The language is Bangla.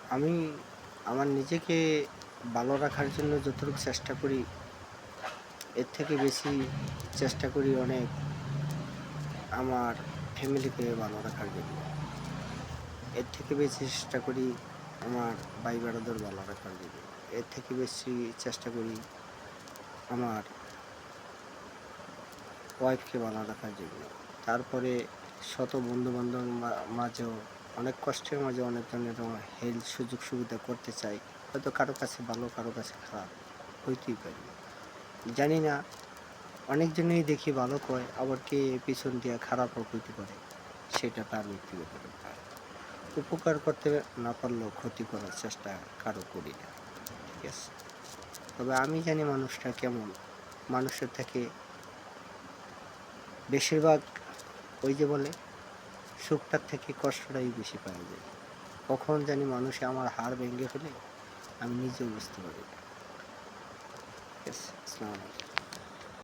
আমি আমার নিজেকে ভালো রাখার জন্য যতটুকু চেষ্টা করি, এর থেকে বেশি চেষ্টা করি অনেক আমার ফ্যামিলিকে ভালো রাখার জন্য। এর থেকে বেশি চেষ্টা করি আমার ভাই ব্রাদার ভালো রাখার জন্য। এর থেকে বেশি চেষ্টা করি আমার ওয়াইফকে ভালো রাখার জন্য। তারপরে শত বন্ধু-বান্ধব মাঝেও অনেক কষ্টের মাঝে অনেক ধরনের হেল্প সুযোগ সুবিধা করতে চাই। হয়তো কারো কাছে ভালো, কারো কাছে খারাপ হইতেই পারি। জানি না, অনেকজনেই দেখি ভালো কয়, আবার কে পিছন দিয়া খারাপও কইতে পারে। সেটা তার ব্যক্তিগত ব্যাপার। উপকার করতে না পারলেও ক্ষতি করার চেষ্টা কারো করি না। ঠিক আছে? তবে আমি জানি মানুষটা কেমন। মানুষের থেকে বেশিরভাগ ওই যে বলে, সুখটার থেকে কষ্টটাই বেশি পাওয়া যায়। কখন জানি মানুষে আমার হাড় ভেঙে ফেলে, আমি নিজেও বুঝতে পারি না। ঠিক আছে? আসসালামু আলাইকুম।